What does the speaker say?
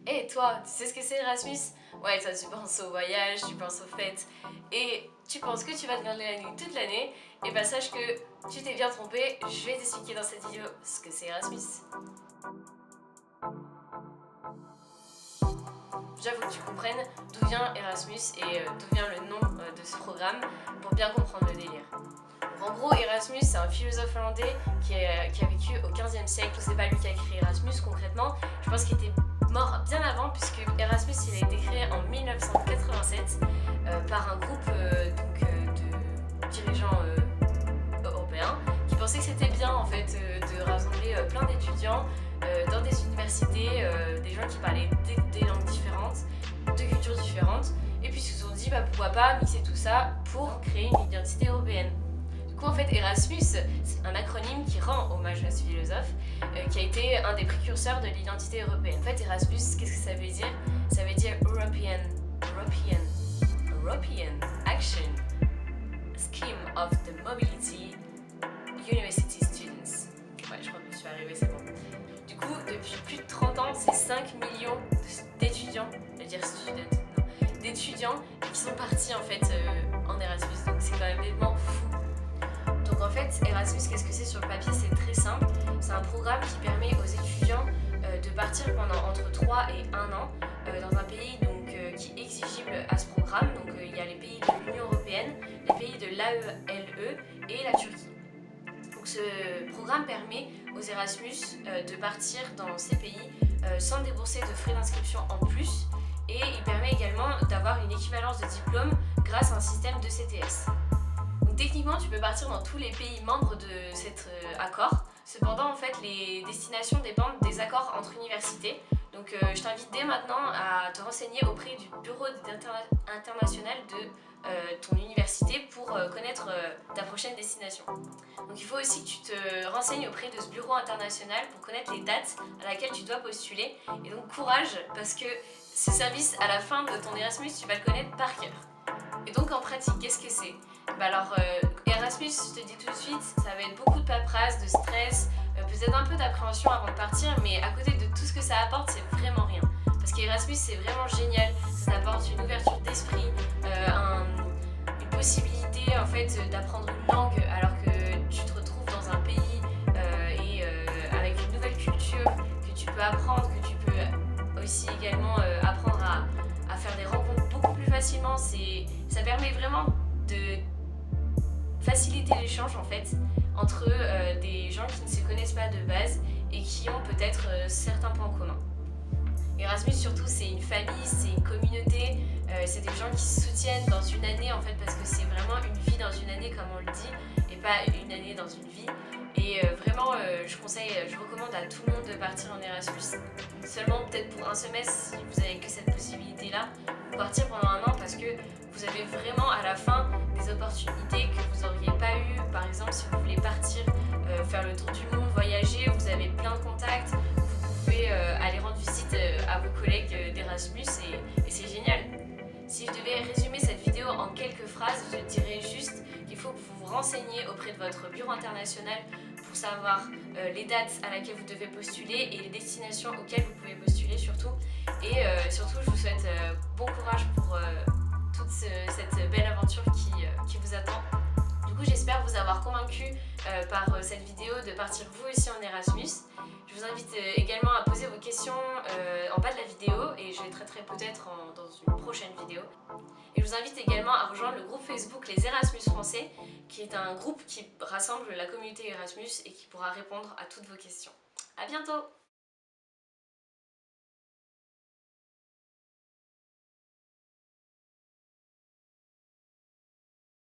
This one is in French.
Et toi, tu sais ce que c'est Erasmus? Ouais, toi tu penses au voyage, tu penses aux fêtes, et tu penses que tu vas te garder la nuit toute l'année, et bah sache que tu t'es bien trompé, je vais t'expliquer dans cette vidéo ce que c'est Erasmus. Déjà, faut que tu comprennes d'où vient Erasmus et d'où vient le nom de ce programme pour bien comprendre le délire. En gros, Erasmus, c'est un philosophe hollandais qui a vécu au 15e siècle. C'est pas lui qui a créé Erasmus concrètement. Je pense qu'il était mort bien avant, puisque Erasmus il a été créé en 1987 par un groupe de dirigeants européens qui pensaient que c'était bien en fait de rassembler plein d'étudiants dans des universités, des gens qui parlaient des langues différentes, de cultures différentes, et puis ils se sont dit bah, pourquoi pas mixer tout ça pour créer une identité européenne. Du coup, en fait, Erasmus, c'est un acronyme qui rend hommage à ce philosophe qui a été un des précurseurs de l'identité européenne. En fait, Erasmus, qu'est-ce que ça veut dire? Ça veut dire European Action Scheme of the Mobility University Students. Ouais, je crois que je suis arrivée, c'est bon. Du coup, depuis plus de 30 ans, c'est 5 millions d'étudiants, je veux dire students, non, d'étudiants qui sont partis en fait en Erasmus. Donc c'est quand même vraiment fou. Donc en fait, Erasmus, qu'est-ce que c'est sur le papier? C'est très simple. C'est un programme qui permet aux étudiants de partir pendant entre 3 et 1 an dans un pays donc, qui est exigible à ce programme. Donc il y a les pays de l'Union Européenne, les pays de l'AELE et la Turquie. Donc ce programme permet aux Erasmus de partir dans ces pays sans débourser de frais d'inscription en plus, et il permet également d'avoir une équivalence de diplôme grâce à un système de CTS. Techniquement, tu peux partir dans tous les pays membres de cet accord. Cependant, en fait, les destinations dépendent des accords entre universités. Donc, je t'invite dès maintenant à te renseigner auprès du bureau international de ton université pour connaître ta prochaine destination. Donc, il faut aussi que tu te renseignes auprès de ce bureau international pour connaître les dates à laquelles tu dois postuler. Et donc, courage, parce que ce service, à la fin de ton Erasmus, tu vas le connaître par cœur. Et donc en pratique, qu'est-ce que c'est? Bah alors Erasmus, je te dis tout de suite, ça va être beaucoup de paperasse, de stress, peut-être un peu d'appréhension avant de partir, mais à côté de tout ce que ça apporte, c'est vraiment rien. Parce qu'Erasmus, c'est vraiment génial, ça t'apporte une ouverture d'esprit, une possibilité en fait d'apprendre une langue alors que tu te retrouves dans un pays et avec une nouvelle culture que tu peux apprendre, que tu peux aussi également apprendre à faire des rencontres beaucoup plus facilement. Ça permet vraiment de faciliter l'échange en fait entre des gens qui ne se connaissent pas de base et qui ont peut-être certains points communs. Erasmus surtout, c'est une famille, c'est une communauté, c'est des gens qui se soutiennent dans une année en fait, parce que c'est vraiment une vie dans une année comme on le dit et pas une année dans une vie. Et vraiment je recommande à tout le monde de partir en Erasmus. Seulement peut-être pour un semestre si vous n'avez que cette possibilité là, ou partir pendant un an parce que vous avez vraiment à la fin des opportunités que vous n'auriez pas eu. Par exemple, si vous voulez partir faire le tour du monde, voyager, vous avez plein de contacts, vous pouvez aller rendre visite à vos collègues d'Erasmus et c'est génial. Si je devais résumer cette vidéo en quelques phrases, je dirais juste qu'il faut que vous vous renseigniez auprès de votre bureau international pour savoir les dates à laquelle vous devez postuler et les destinations auxquelles vous pouvez postuler surtout. Et surtout, je vous souhaite bon courage pour toute cette belle aventure qui vous attend. Du coup, j'espère vous avoir convaincu par cette vidéo de partir vous aussi en Erasmus. Je vous invite également à poser vos questions en bas de la vidéo et je les traiterai peut-être dans une prochaine vidéo. Et je vous invite également à rejoindre le groupe Facebook Les Erasmus Français, qui est un groupe qui rassemble la communauté Erasmus et qui pourra répondre à toutes vos questions. À bientôt!